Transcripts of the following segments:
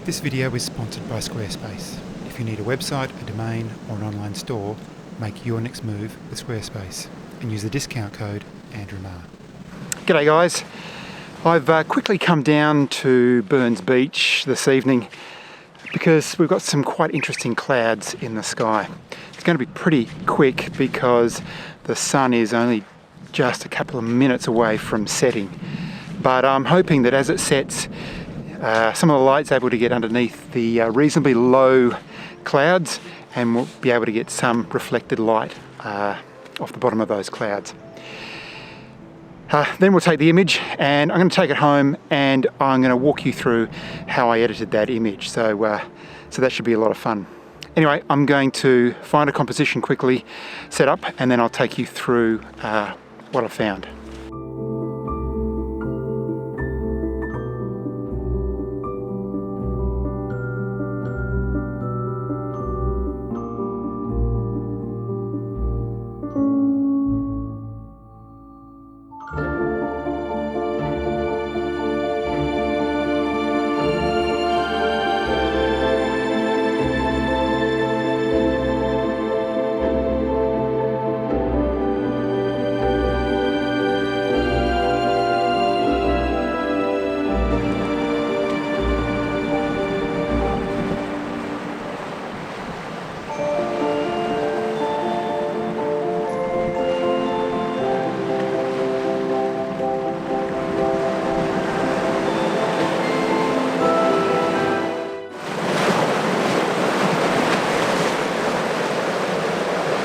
This video is sponsored by Squarespace. If you need a website, a domain or an online store, make your next move with Squarespace and use the discount code AndrewMarr. G'day guys, I've quickly come down to Burns Beach this evening because we've got some quite interesting clouds in the sky. It's going to be pretty quick because the sun is only just a couple of minutes away from setting, but I'm hoping that as it sets some of the light's able to get underneath the reasonably low clouds and we'll be able to get some reflected light off the bottom of those clouds. Then we'll take the image and I'm going to take it home and I'm going to walk you through how I edited that image. So that should be a lot of fun. Anyway, I'm going to find a composition quickly, set up, and then I'll take you through what I found.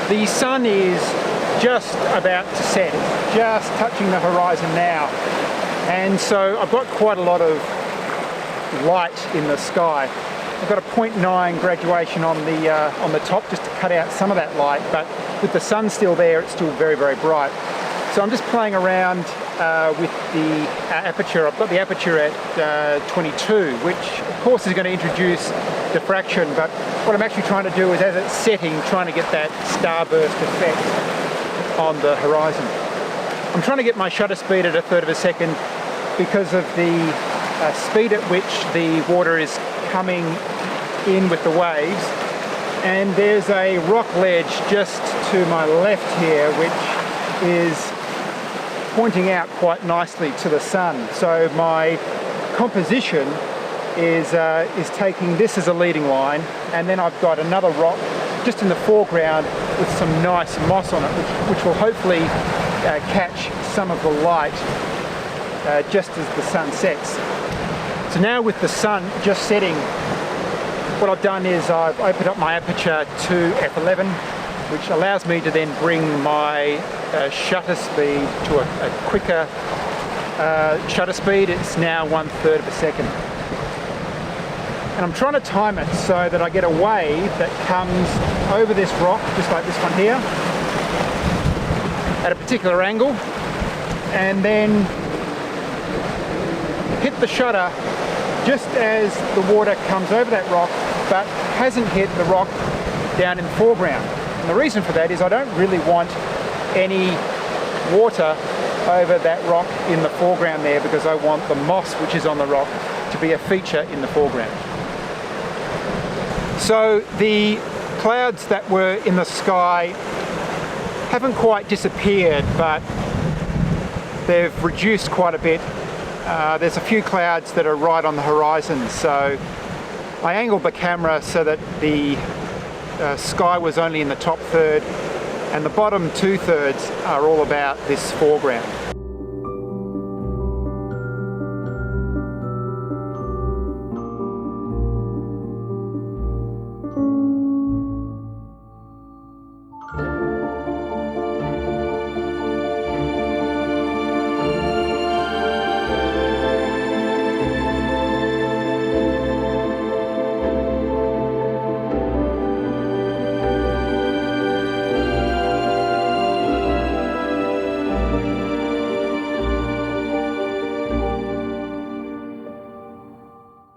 The sun is just about to set, it's just touching the horizon now, and so I've got quite a lot of light in the sky. I've got a 0.9 graduation on the top just to cut out some of that light, but with the sun still there, it's still very, very bright. So I'm just playing around with the aperture. I've got the aperture at 22, which of course is going to introduce diffraction, but what I'm actually trying to do is, as it's setting, trying to get that starburst effect on the horizon. I'm trying to get my shutter speed at 1/3 of a second because of the speed at which the water is coming in with the waves, and there's a rock ledge just to my left here which is pointing out quite nicely to the sun. So my composition is taking this as a leading line, and then I've got another rock just in the foreground with some nice moss on it, which will hopefully catch some of the light just as the sun sets. So now with the sun just setting, what I've done is I've opened up my aperture to f11, which allows me to then bring my shutter speed to a quicker shutter speed. It's now 1/3 of a second. And I'm trying to time it so that I get a wave that comes over this rock, just like this one here, at a particular angle, and then hit the shutter just as the water comes over that rock, but hasn't hit the rock down in the foreground. And the reason for that is I don't really want any water over that rock in the foreground there, because I want the moss which is on the rock to be a feature in the foreground. So the clouds that were in the sky haven't quite disappeared, but they've reduced quite a bit. There's a few clouds that are right on the horizon, so I angled the camera so that the sky was only in the top third, and the bottom 2/3 are all about this foreground.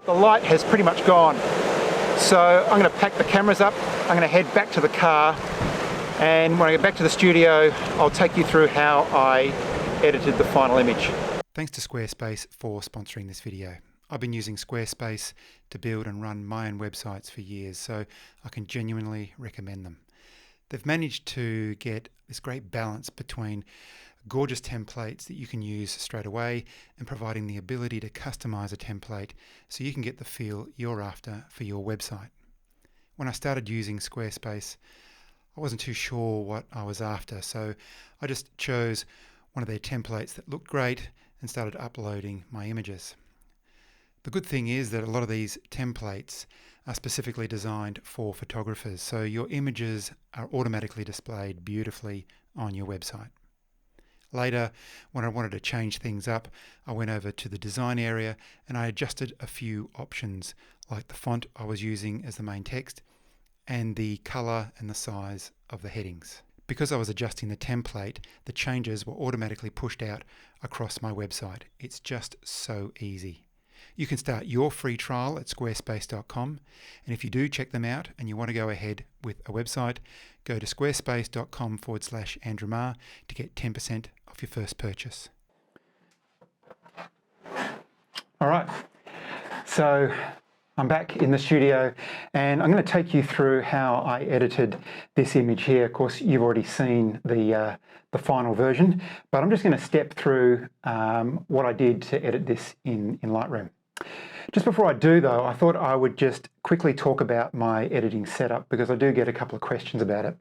The light has pretty much gone, so I'm going to pack the cameras up, I'm going to head back to the car, and when I get back to the studio I'll take you through how I edited the final image. Thanks to Squarespace for sponsoring this video. I've been using Squarespace to build and run my own websites for years, so I can genuinely recommend them. They've managed to get this great balance between gorgeous templates that you can use straight away and providing the ability to customize a template so you can get the feel you're after for your website. When I started using Squarespace, I wasn't too sure what I was after, so I just chose one of their templates that looked great and started uploading my images. The good thing is that a lot of these templates are specifically designed for photographers, so your images are automatically displayed beautifully on your website. Later, when I wanted to change things up, I went over to the design area and I adjusted a few options, like the font I was using as the main text and the color and the size of the headings. Because I was adjusting the template, the changes were automatically pushed out across my website. It's just so easy. You can start your free trial at squarespace.com, and if you do check them out and you want to go ahead with a website, go to squarespace.com/Andrew Marr to get 10% off your first purchase. All right, so I'm back in the studio and I'm going to take you through how I edited this image here. Of course, you've already seen the final version, but I'm just going to step through what I did to edit this in Lightroom. Just before I do though, I thought I would just quickly talk about my editing setup because I do get a couple of questions about it.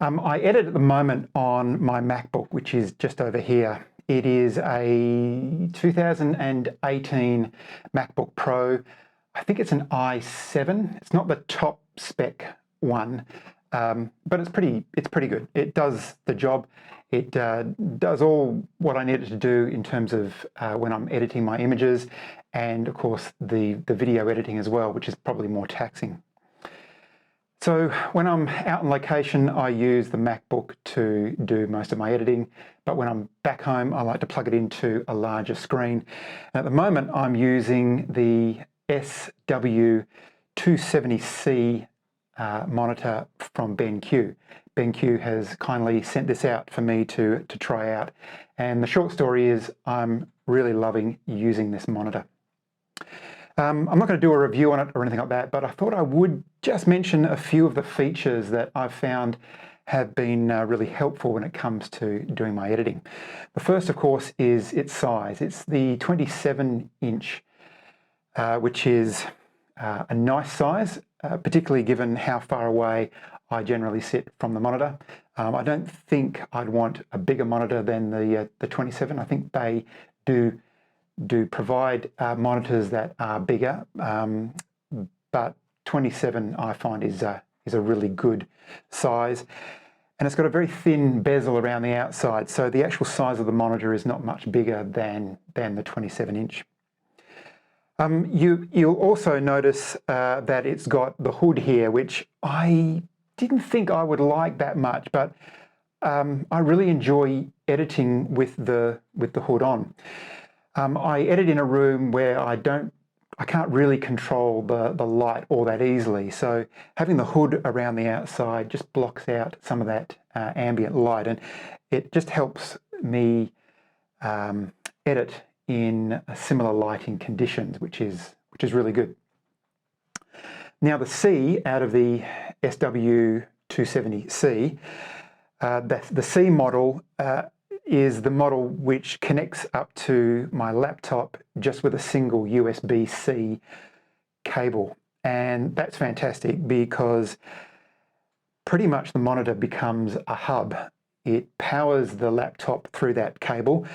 I edit at the moment on my MacBook, which is just over here. It is a 2018 MacBook Pro. I think it's an i7. It's not the top spec one, but it's pretty good. It does the job. It does all what I need it to do in terms of when I'm editing my images, and of course the video editing as well, which is probably more taxing. So when I'm out on location, I use the MacBook to do most of my editing, but when I'm back home, I like to plug it into a larger screen. And at the moment, I'm using the SW270C monitor from BenQ. BenQ has kindly sent this out for me to try out. And the short story is I'm really loving using this monitor. I'm not going to do a review on it or anything like that, but I thought I would just mention a few of the features that I've found have been really helpful when it comes to doing my editing. The first, of course, is its size. It's the 27-inch, which is a nice size, particularly given how far away I generally sit from the monitor. I don't think I'd want a bigger monitor than the 27. I think they do provide monitors that are bigger, but 27 I find is a really good size. And it's got a very thin bezel around the outside, so the actual size of the monitor is not much bigger than the 27-inch. You'll also notice that it's got the hood here, which I didn't think I would like that much, but I really enjoy editing with the hood on. I edit in a room where I can't really control the light all that easily, so having the hood around the outside just blocks out some of that ambient light, and it just helps me edit in similar lighting conditions, which is really good. Now the C out of the SW270C, the C model is the model which connects up to my laptop just with a single USB-C cable. And that's fantastic because pretty much the monitor becomes a hub. It powers the laptop through that cable,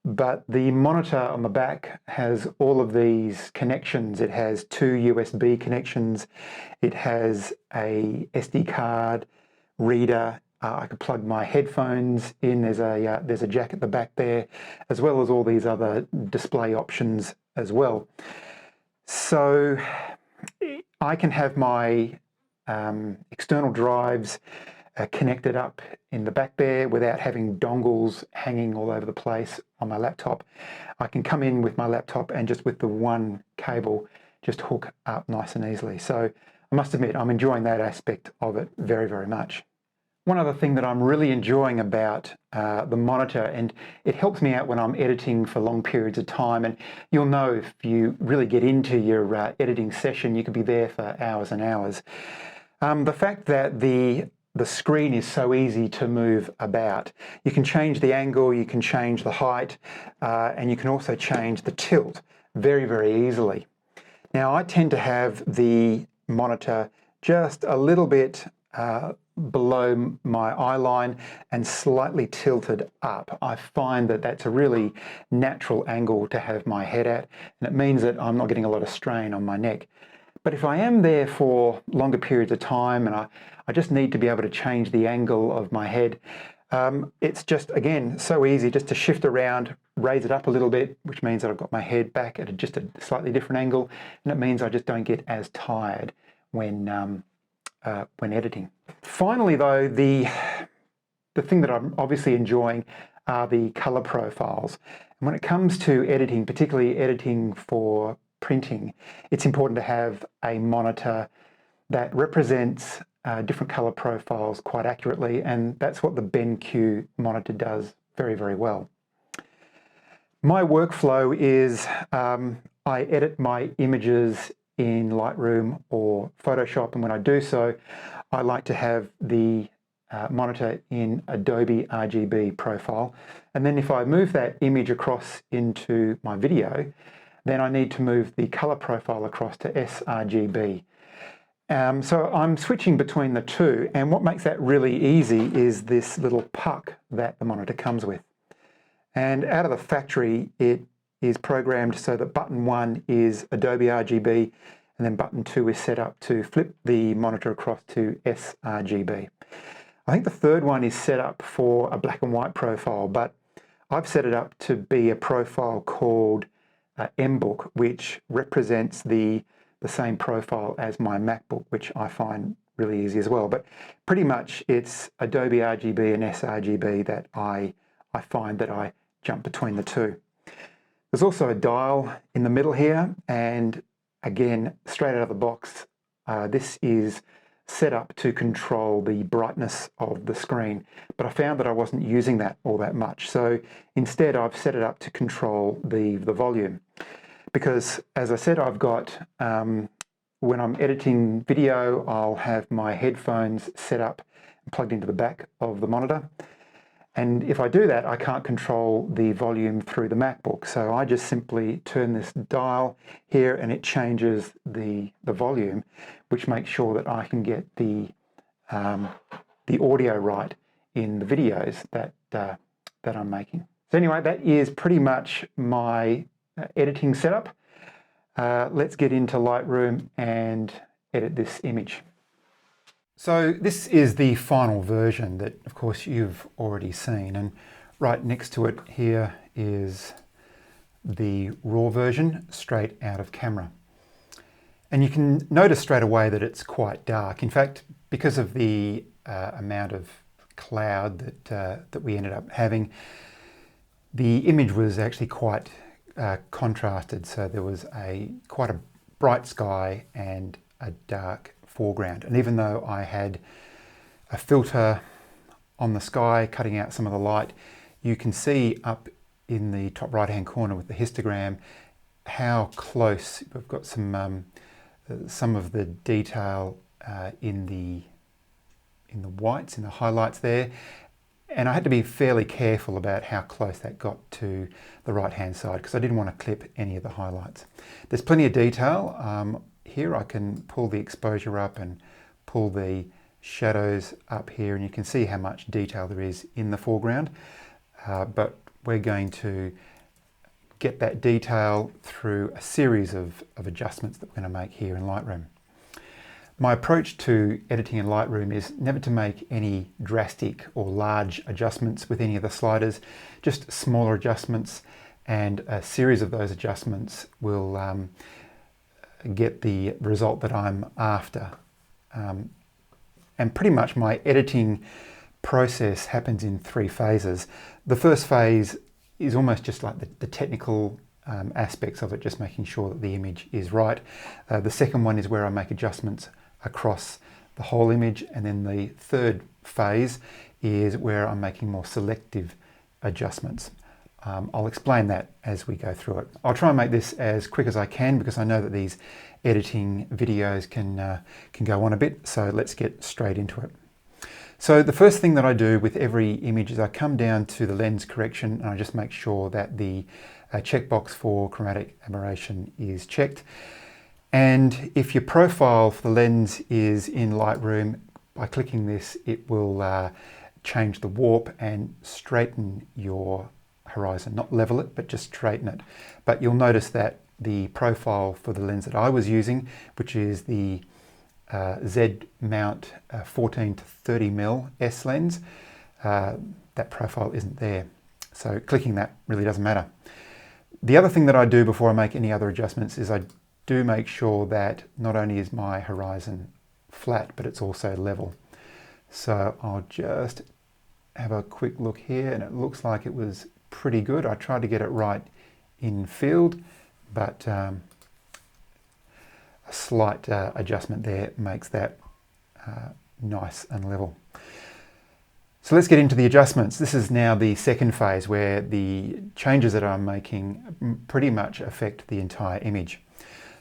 but the monitor on the back has all of these connections. It has two USB connections. It has a SD card reader. I could plug my headphones in. There's a jack at the back there, as well as all these other display options as well. So I can have my external drives connected up in the back there without having dongles hanging all over the place on my laptop. I can come in with my laptop and just with the one cable just hook up nice and easily. So I must admit I'm enjoying that aspect of it very, very much. One other thing that I'm really enjoying about the monitor, and it helps me out when I'm editing for long periods of time, and you'll know if you really get into your editing session, you could be there for hours and hours. The fact that the screen is so easy to move about. You can change the angle, you can change the height, and you can also change the tilt very, very easily. Now, I tend to have the monitor just a little bit below my eye line and slightly tilted up. I find that that's a really natural angle to have my head at, and it means that I'm not getting a lot of strain on my neck. But if I am there for longer periods of time and I just need to be able to change the angle of my head, it's just, again, so easy just to shift around, raise it up a little bit, which means that I've got my head back at just a slightly different angle, and it means I just don't get as tired when editing. Finally, though, the thing that I'm obviously enjoying are the color profiles. And when it comes to editing, particularly editing for printing, it's important to have a monitor that represents different color profiles quite accurately, and that's what the BenQ monitor does very, very well. My workflow is I edit my images in Lightroom or Photoshop, and when I do so, I like to have the monitor in Adobe RGB profile, and then if I move that image across into my video, then I need to move the color profile across to sRGB. So I'm switching between the two, and what makes that really easy is this little puck that the monitor comes with. And out of the factory, it is programmed so that button 1 is Adobe RGB, and then button 2 is set up to flip the monitor across to sRGB. I think the third one is set up for a black and white profile, but I've set it up to be a profile called MBook, which represents the same profile as my MacBook, which I find really easy as well. But pretty much it's Adobe RGB and sRGB that I find that I jump between the two. There's also a dial in the middle here, and again, straight out of the box, this is set up to control the brightness of the screen, but I found that I wasn't using that all that much. So instead, I've set it up to control the volume, because as I said, I've got, when I'm editing video, I'll have my headphones set up and plugged into the back of the monitor. And if I do that, I can't control the volume through the MacBook. So I just simply turn this dial here and it changes the volume, which makes sure that I can get the audio right in the videos that I'm making. So anyway, that is pretty much my editing setup. Let's get into Lightroom and edit this image. So this is the final version that, of course, you've already seen, and right next to it here is the raw version straight out of camera. And you can notice straight away that it's quite dark. In fact, because of the amount of cloud that we ended up having, the image was actually quite contrasted. So there was quite a bright sky and a dark foreground. And even though I had a filter on the sky cutting out some of the light, you can see up in the top right hand corner with the histogram how close we've got some of the detail in the whites, in the highlights there. And I had to be fairly careful about how close that got to the right hand side, because I didn't want to clip any of the highlights. There's plenty of detail. Here I can pull the exposure up and pull the shadows up here, and you can see how much detail there is in the foreground. But we're going to get that detail through a series of adjustments that we're going to make here in Lightroom. My approach to editing in Lightroom is never to make any drastic or large adjustments with any of the sliders, just smaller adjustments, and a series of those adjustments will get the result that I'm after. And pretty much my editing process happens in 3 phases. The first phase is almost just like the technical aspects of it, just making sure that the image is right. The second one is where I make adjustments across the whole image, and then the third phase is where I'm making more selective adjustments. I'll explain that as we go through it. I'll try and make this as quick as I can because I know that these editing videos can go on a bit, so let's get straight into it. So the first thing that I do with every image is I come down to the lens correction and I just make sure that the checkbox for chromatic aberration is checked. And if your profile for the lens is in Lightroom, by clicking this it will change the warp and straighten your horizon, not level it, but just straighten it. But you'll notice that the profile for the lens that I was using, which is the Z mount 14 to 30mm S lens, that profile isn't there. So clicking that really doesn't matter. The other thing that I do before I make any other adjustments is I do make sure that not only is my horizon flat, but it's also level. So I'll just have a quick look here and it looks like it was pretty good. I tried to get it right in field, but a slight adjustment there makes that nice and level. So let's get into the adjustments. This is now the second phase where the changes that I'm making pretty much affect the entire image.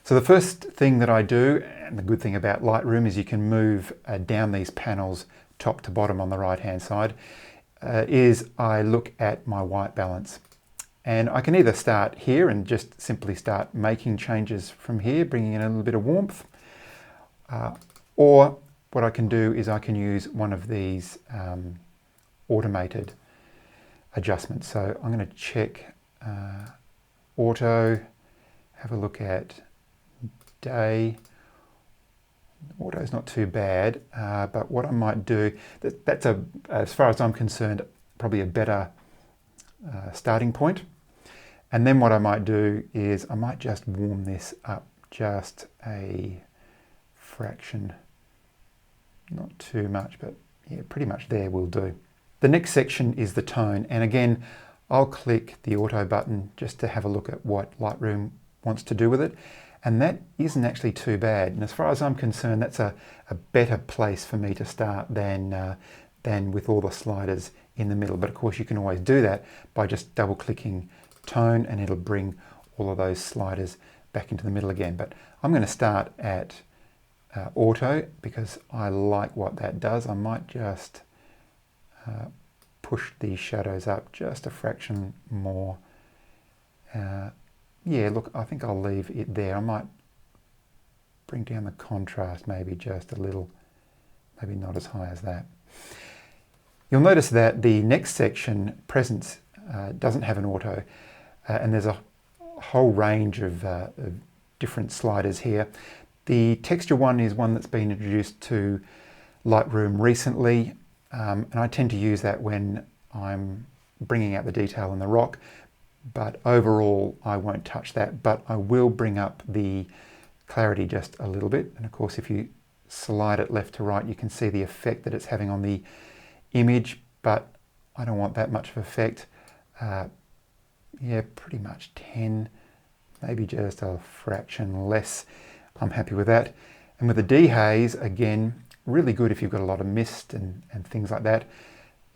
So the first thing that I do, and the good thing about Lightroom is you can move down these panels top to bottom on the right hand side, is I look at my white balance. And I can either start here and just simply start making changes from here, bringing in a little bit of warmth, or what I can do is I can use one of these automated adjustments. So I'm going to check auto, have a look at day. Auto is not too bad, but what I might do, that's as far as I'm concerned, probably a better starting point. And then what I might do is I might just warm this up just a fraction, not too much, but yeah, pretty much there will do. The next section is the tone, and again I'll click the auto button just to have a look at what Lightroom wants to do with it. And that isn't actually too bad. And as far as I'm concerned, that's a better place for me to start than with all the sliders in the middle. But of course, you can always do that by just double clicking tone and it'll bring all of those sliders back into the middle again. But I'm going to start at auto because I like what that does. I might just push these shadows up just a fraction more. Yeah, look, I think I'll leave it there. I might bring down the contrast maybe just a little, maybe not as high as that. You'll notice that the next section, presence, doesn't have an auto, and there's a whole range of different sliders here. The texture one is one that's been introduced to Lightroom recently, and I tend to use that when I'm bringing out the detail in the rock. But overall I won't touch that, but I will bring up the clarity just a little bit. And of course if you slide it left to right you can see the effect that it's having on the image, but I don't want that much of effect. Yeah, pretty much 10, maybe just a fraction less. I'm happy with that. And with the dehaze, again, really good if you've got a lot of mist and things like that.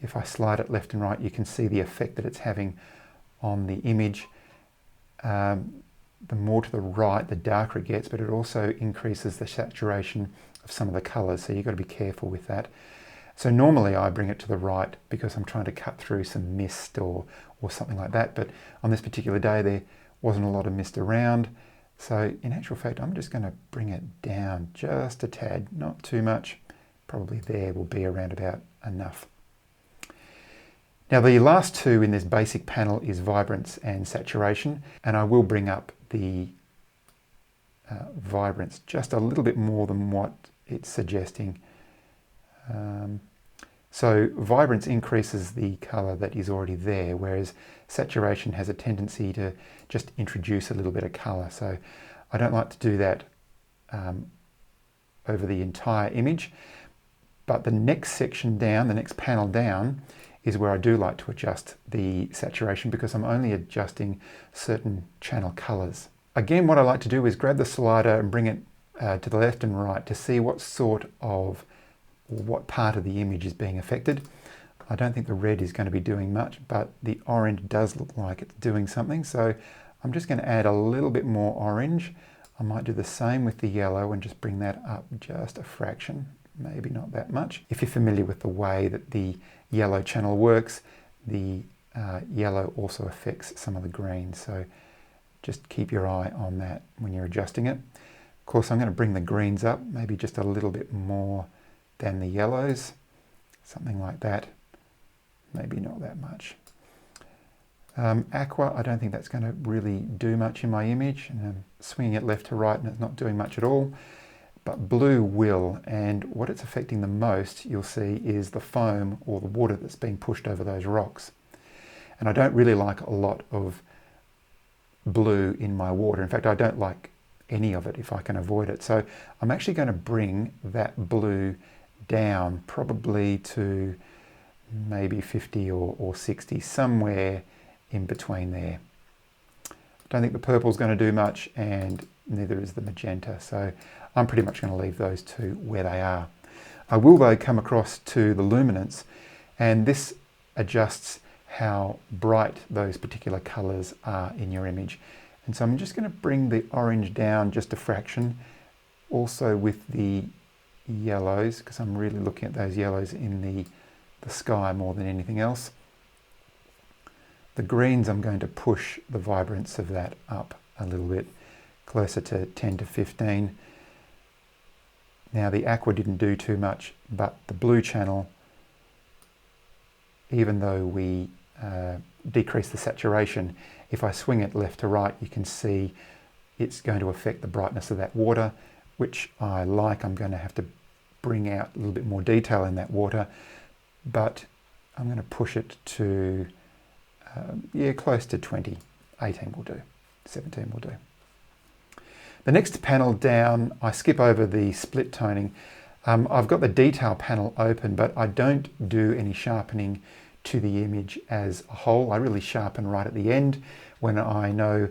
If I slide it left and right you can see the effect that it's having on the image. The more to the right, the darker it gets, but it also increases the saturation of some of the colors, so you've got to be careful with that. So normally I bring it to the right because I'm trying to cut through some mist or something like that, but on this particular day there wasn't a lot of mist around, so in actual fact I'm just going to bring it down just a tad, not too much. Probably there will be around about enough. Now the last two in this basic panel is vibrance and saturation, and I will bring up the vibrance just a little bit more than what it's suggesting. So vibrance increases the color that is already there, whereas saturation has a tendency to just introduce a little bit of color. So I don't like to do that over the entire image, but the next section down, the next panel down, is where I do like to adjust the saturation because I'm only adjusting certain channel colors. Again, what I like to do is grab the slider and bring it to the left and right to see what sort of or what part of the image is being affected. I don't think the red is going to be doing much, but the orange does look like it's doing something. So I'm just going to add a little bit more orange. I might do the same with the yellow and just bring that up just a fraction, maybe not that much. If you're familiar with the way that the yellow channel works, the yellow also affects some of the green. So just keep your eye on that when you're adjusting it. Of course, I'm going to bring the greens up, maybe just a little bit more than the yellows, something like that. Maybe not that much. Aqua, I don't think that's going to really do much in my image. And I'm swinging it left to right and it's not doing much at all. But blue will, and what it's affecting the most, you'll see, is the foam or the water that's being pushed over those rocks. And I don't really like a lot of blue in my water. In fact, I don't like any of it if I can avoid it. So I'm actually going to bring that blue down probably to maybe 50 or 60, somewhere in between there. I don't think the purple's going to do much, and neither is the magenta. So I'm pretty much going to leave those two where they are. I will though come across to the luminance, and this adjusts how bright those particular colors are in your image. And so I'm just going to bring the orange down just a fraction, also with the yellows, because I'm really looking at those yellows in the sky more than anything else. The greens, I'm going to push the vibrance of that up a little bit, closer to 10 to 15. Now the aqua didn't do too much, but the blue channel, even though we decrease the saturation, if I swing it left to right, you can see it's going to affect the brightness of that water, which I like. I'm going to have to bring out a little bit more detail in that water, but I'm going to push it to, close to 20. 18 will do, 17 will do. The next panel down, I skip over the split toning. I've got the detail panel open, but I don't do any sharpening to the image as a whole. I really sharpen right at the end when I know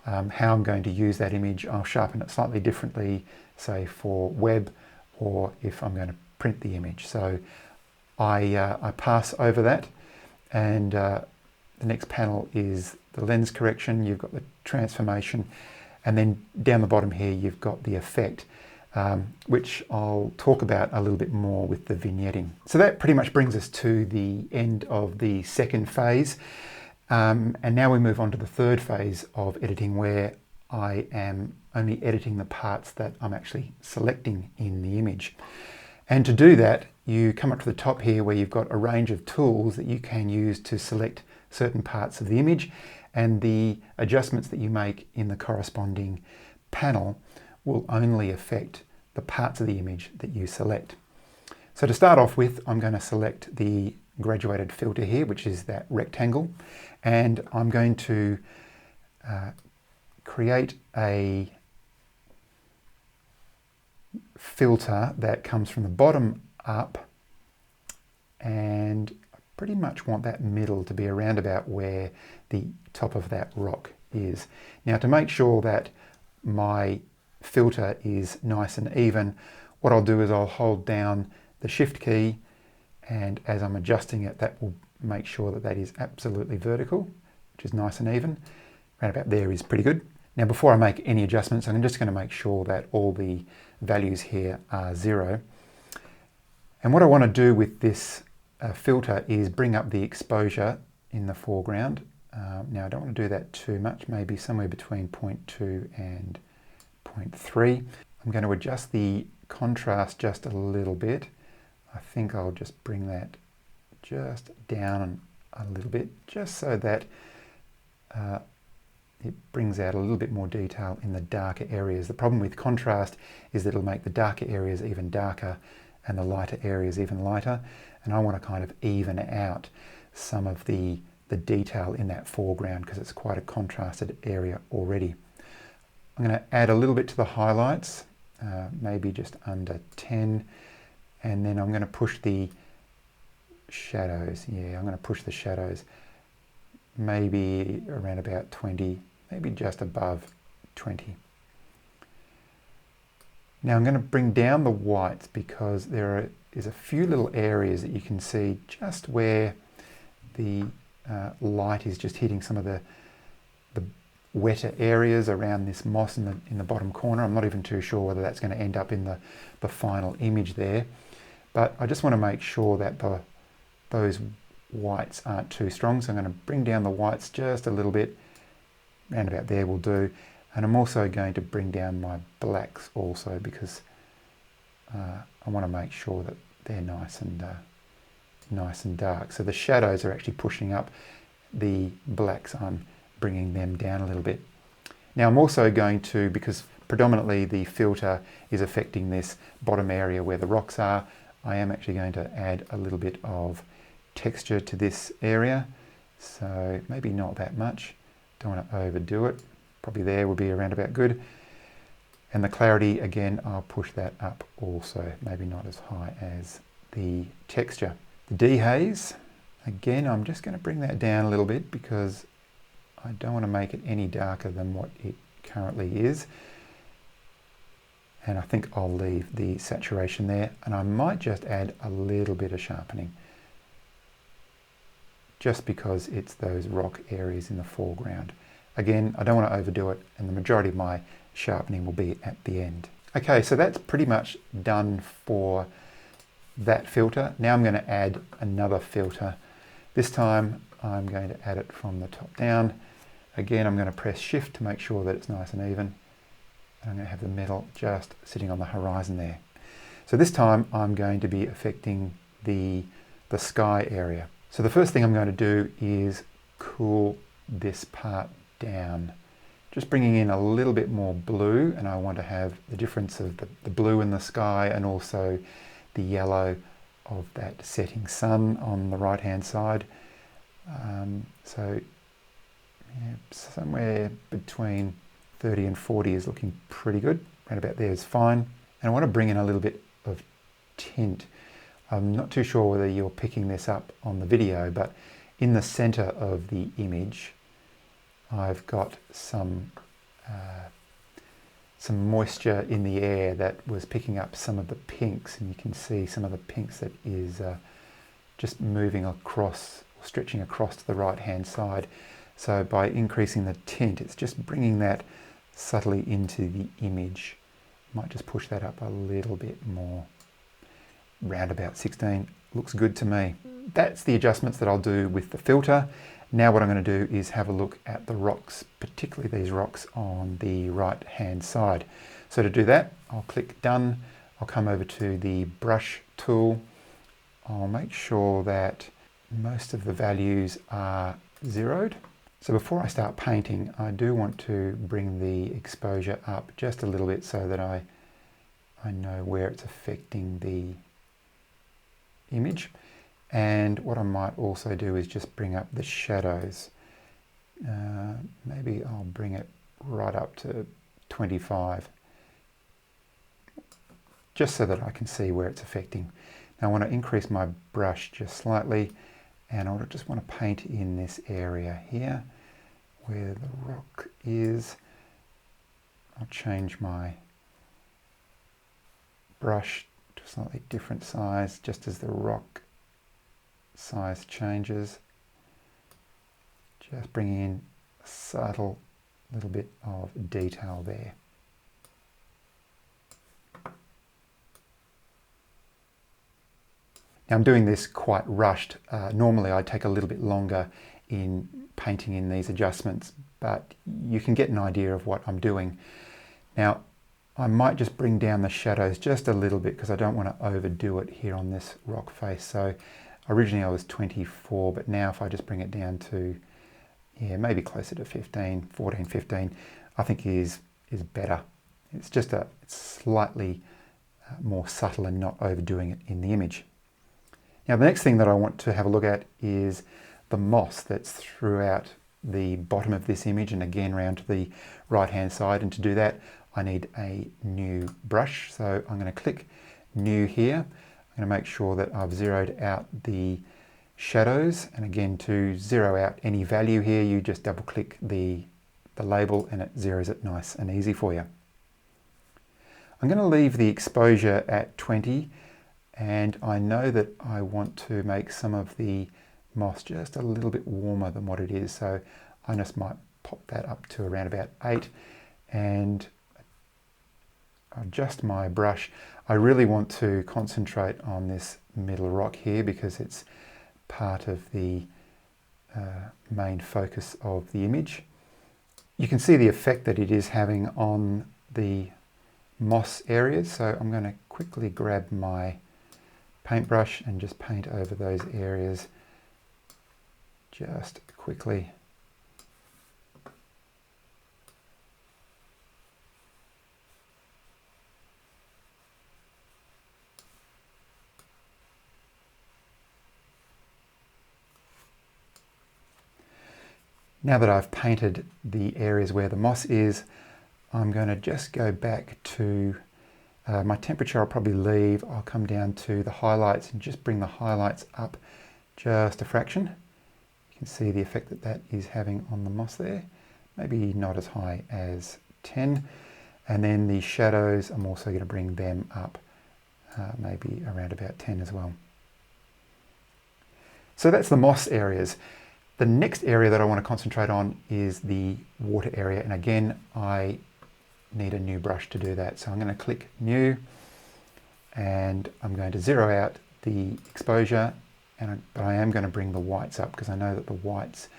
how I'm going to use that image. I'll sharpen it slightly differently, say for web, or if I'm going to print the image. So I pass over that, and the next panel is the lens correction. You've got the transformation, and then down the bottom here you've got the effect, which I'll talk about a little bit more with the vignetting. So that pretty much brings us to the end of the second phase, and now we move on to the third phase of editing, where I am only editing the parts that I'm actually selecting in the image. And to do that, you come up to the top here where you've got a range of tools that you can use to select certain parts of the image, and the adjustments that you make in the corresponding panel will only affect the parts of the image that you select. So to start off with, I'm going to select the graduated filter here, which is that rectangle, and I'm going to create a filter that comes from the bottom up, and I pretty much want that middle to be around about where the top of that rock is. Now, to make sure that my filter is nice and even, what I'll do is I'll hold down the shift key, and as I'm adjusting it, that will make sure that that is absolutely vertical, which is nice and even. Right about there is pretty good. Now, before I make any adjustments, I'm just going to make sure that all the values here are 0. And what I want to do with this filter is bring up the exposure in the foreground. Now, I don't want to do that too much, maybe somewhere between 0.2 and 0.3. I'm going to adjust the contrast just a little bit. I think I'll just bring that just down a little bit, just so that it brings out a little bit more detail in the darker areas. The problem with contrast is that it'll make the darker areas even darker and the lighter areas even lighter. And I want to kind of even out some of the detail in that foreground, because it's quite a contrasted area already. I'm going to add a little bit to the highlights, maybe just under 10. And then I'm going to push the shadows. Yeah, I'm going to push the shadows maybe around about 20, maybe just above 20. Now I'm going to bring down the whites, because there are is a few little areas that you can see just where the light is just hitting some of the wetter areas around this moss in the bottom corner. I'm not even too sure whether that's going to end up in the final image there, but I just want to make sure that those whites aren't too strong, so I'm going to bring down the whites just a little bit, around about there will do. And I'm also going to bring down my blacks also, because I want to make sure that they're nice and dark. So the shadows are actually pushing up, the blacks I'm bringing them down a little bit. Now I'm also going to, because predominantly the filter is affecting this bottom area where the rocks are, I am actually going to add a little bit of texture to this area. So maybe not that much, don't want to overdo it. Probably there would be around about good. And the clarity, again, I'll push that up also, maybe not as high as the texture. The dehaze, again, I'm just going to bring that down a little bit because I don't want to make it any darker than what it currently is. And I think I'll leave the saturation there, and I might just add a little bit of sharpening, just because it's those rock areas in the foreground. Again, I don't want to overdo it, and the majority of my sharpening will be at the end. Okay, so that's pretty much done for that filter. Now I'm going to add another filter. This time I'm going to add it from the top down. Again, I'm going to press Shift to make sure that it's nice and even. And I'm going to have the metal just sitting on the horizon there. So this time I'm going to be affecting the sky area. So the first thing I'm going to do is cool this part down. Just bringing in a little bit more blue, and I want to have the difference of the blue in the sky and also the yellow of that setting sun on the right hand side. So yeah, somewhere between 30 and 40 is looking pretty good. Right about there is fine. And I want to bring in a little bit of tint. I'm not too sure whether you're picking this up on the video, but in the center of the image, I've got some moisture in the air that was picking up some of the pinks, and you can see some of the pinks that is just moving across, stretching across to the right hand side. So by increasing the tint, it's just bringing that subtly into the image. Might just push that up a little bit more. Round about 16 looks good to me. That's the adjustments that I'll do with the filter. Now what I'm going to do is have a look at the rocks, particularly these rocks on the right hand side. So to do that, I'll click Done. I'll come over to the brush tool. I'll make sure that most of the values are zeroed. So before I start painting, I do want to bring the exposure up just a little bit so that I know where it's affecting the image. And what I might also do is just bring up the shadows. Maybe I'll bring it right up to 25, just so that I can see where it's affecting. Now I want to increase my brush just slightly, and I just want to paint in this area here where the rock is. I'll change my brush to a slightly different size just as the rock size changes. Just bringing in a subtle little bit of detail there. Now I'm doing this quite rushed. Normally I'd take a little bit longer in painting in these adjustments, but you can get an idea of what I'm doing. Now I might just bring down the shadows just a little bit because I don't want to overdo it here on this rock face. So originally I was 24, but now if I just bring it down to, yeah, maybe closer to 15, 14, 15, I think is better. It's just it's slightly more subtle and not overdoing it in the image. Now the next thing that I want to have a look at is the moss that's throughout the bottom of this image and again round to the right hand side, and to do that I need a new brush. So I'm going to click New here. I'm going to make sure that I've zeroed out the shadows, and again to zero out any value here you just double click the label and it zeroes it nice and easy for you. I'm going to leave the exposure at 20. And I know that I want to make some of the moss just a little bit warmer than what it is. So I just might pop that up to around about 8 and adjust my brush. I really want to concentrate on this middle rock here because it's part of the main focus of the image. You can see the effect that it is having on the moss areas. So I'm going to quickly grab my paintbrush and just paint over those areas just quickly. Now that I've painted the areas where the moss is, I'm going to just go back to my temperature. I'll probably leave. I'll come down to the highlights and just bring the highlights up just a fraction. You can see the effect that that is having on the moss there. Maybe not as high as 10. And then the shadows, I'm also going to bring them up maybe around about 10 as well. So that's the moss areas. The next area that I want to concentrate on is the water area. And again, I need a new brush to do that. So I'm going to click New and I'm going to zero out the exposure. But I am going to bring the whites up because I know that the whites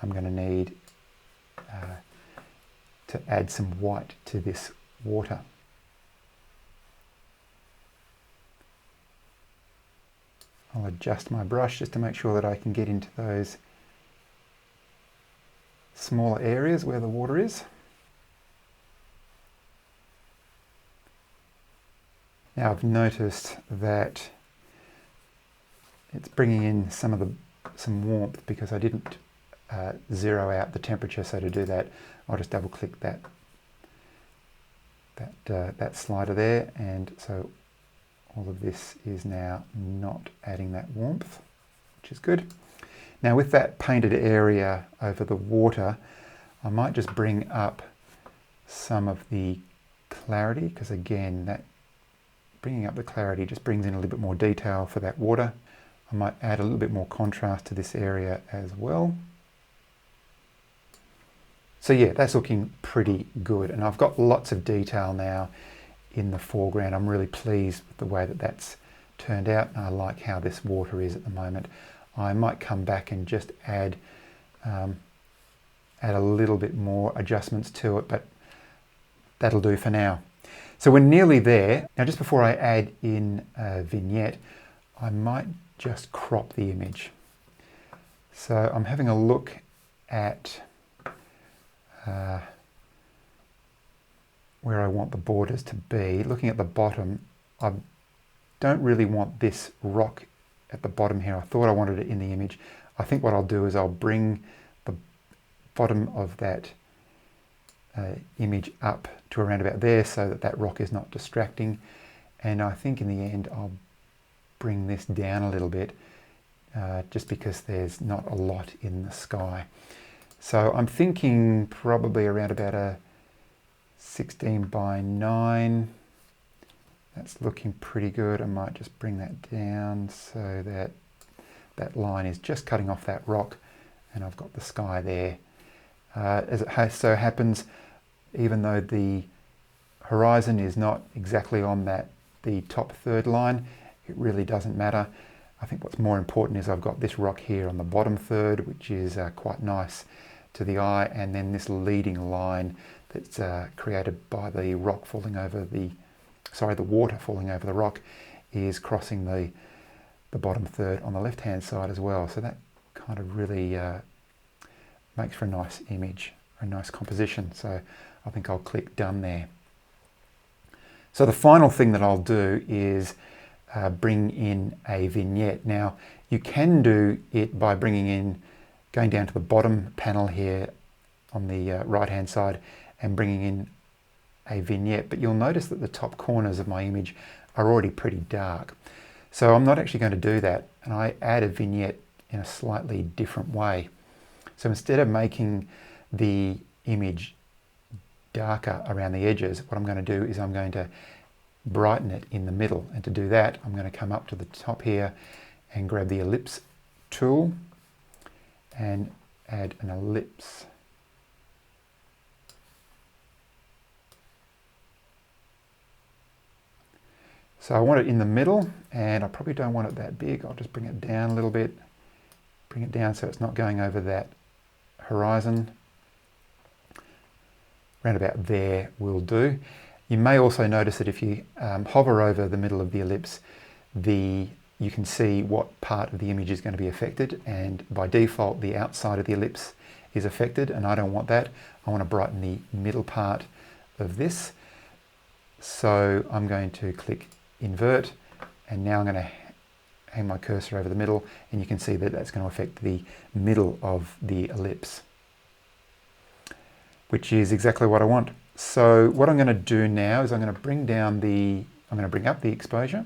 I'm going to need to add some white to this water. I'll adjust my brush just to make sure that I can get into those smaller areas where the water is. Now I've noticed that it's bringing in some warmth because I didn't zero out the temperature. So to do that, I'll just double click that slider there, and so all of this is now not adding that warmth, which is good. Now with that painted area over the water, I might just bring up some of the clarity because again, that bringing up the clarity just brings in a little bit more detail for that water. I might add a little bit more contrast to this area as well. So yeah, that's looking pretty good. And I've got lots of detail now in the foreground. I'm really pleased with the way that that's turned out. And I like how this water is at the moment. I might come back and just add a little bit more adjustments to it, but that'll do for now. So we're nearly there. Now just before I add in a vignette, I might just crop the image. So I'm having a look at where I want the borders to be. Looking at the bottom, I don't really want this rock at the bottom here. I thought I wanted it in the image. I think what I'll do is I'll bring the bottom of that image up to around about there so that that rock is not distracting. And I think in the end I'll bring this down a little bit just because there's not a lot in the sky. So I'm thinking probably around about a 16 by 9. That's looking pretty good. I might just bring that down so that that line is just cutting off that rock and I've got the sky there. As it so happens, even though the horizon is not exactly on the top third line, it really doesn't matter. I think what's more important is I've got this rock here on the bottom third, which is quite nice to the eye, and then this leading line that's created by the rock falling over the water falling over the rock is crossing the bottom third on the left hand side as well. So that kind of really makes for a nice image, a nice composition. So I think I'll click done there. So the final thing that I'll do is bring in a vignette. Now you can do it by going down to the bottom panel here on the right hand side and bringing in a vignette, but you'll notice that the top corners of my image are already pretty dark. So I'm not actually going to do that, and I add a vignette in a slightly different way. So instead of making the image darker around the edges, what I'm going to do is I'm going to brighten it in the middle. And to do that, I'm going to come up to the top here and grab the ellipse tool and add an ellipse. So I want it in the middle, and I probably don't want it that big. I'll just bring it down a little bit, bring it down so it's not going over that horizon. Around about there will do. You may also notice that if you hover over the middle of the ellipse, you can see what part of the image is going to be affected, and by default the outside of the ellipse is affected, and I don't want that. I want to brighten the middle part of this. So I'm going to click invert, and now I'm going to hang my cursor over the middle, and you can see that that's going to affect the middle of the ellipse, which is exactly what I want. So what I'm going to do now is I'm going to bring up the exposure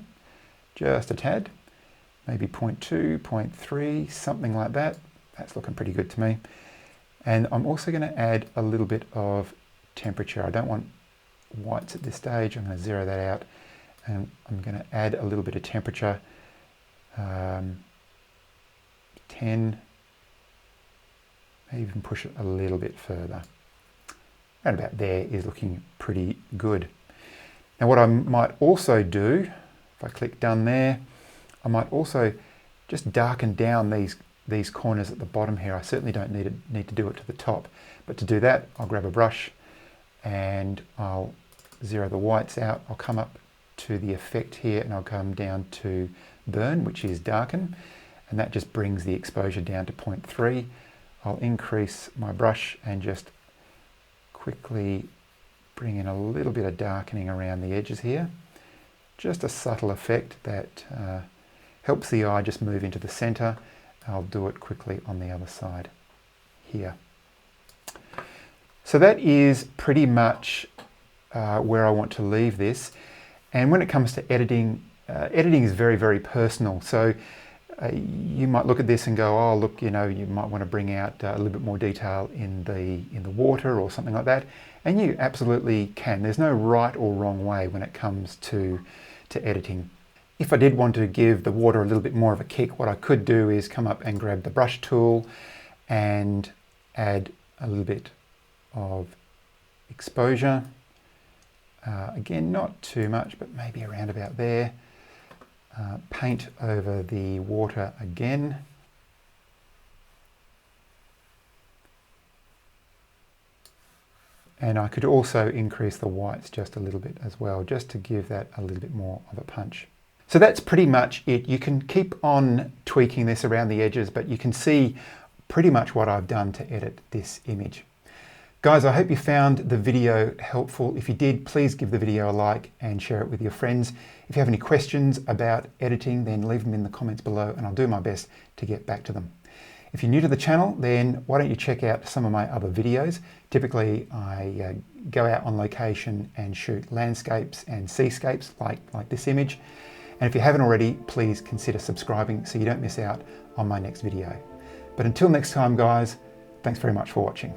just a tad, maybe 0.2, 0.3, something like that. That's looking pretty good to me. And I'm also going to add a little bit of temperature. I don't want whites at this stage. I'm going to zero that out, and I'm going to add a little bit of temperature, 10, maybe even push it a little bit further. Around about there is looking pretty good. Now what I might also do, if I click done there, I might also just darken down these corners at the bottom here. I certainly don't need to do it to the top, but to do that I'll grab a brush and I'll zero the whites out. I'll come up to the effect here and I'll come down to burn, which is darken, and that just brings the exposure down to 0.3. I'll increase my brush and just quickly bring in a little bit of darkening around the edges here. Just a subtle effect that helps the eye just move into the center. I'll do it quickly on the other side here. So that is pretty much where I want to leave this. And when it comes to editing, editing is very, very personal. So you might look at this and go, oh, look, you might want to bring out a little bit more detail in the water or something like that. And you absolutely can. There's no right or wrong way when it comes to editing. If I did want to give the water a little bit more of a kick, what I could do is come up and grab the brush tool and add a little bit of exposure. Again, not too much, but maybe around about there. Paint over the water again. And I could also increase the whites just a little bit as well, just to give that a little bit more of a punch. So that's pretty much it. You can keep on tweaking this around the edges, but you can see pretty much what I've done to edit this image. Guys, I hope you found the video helpful. If you did, please give the video a like and share it with your friends. If you have any questions about editing, then leave them in the comments below and I'll do my best to get back to them. If you're new to the channel, then why don't you check out some of my other videos. Typically, I go out on location and shoot landscapes and seascapes like this image. And if you haven't already, please consider subscribing so you don't miss out on my next video. But until next time, guys, thanks very much for watching.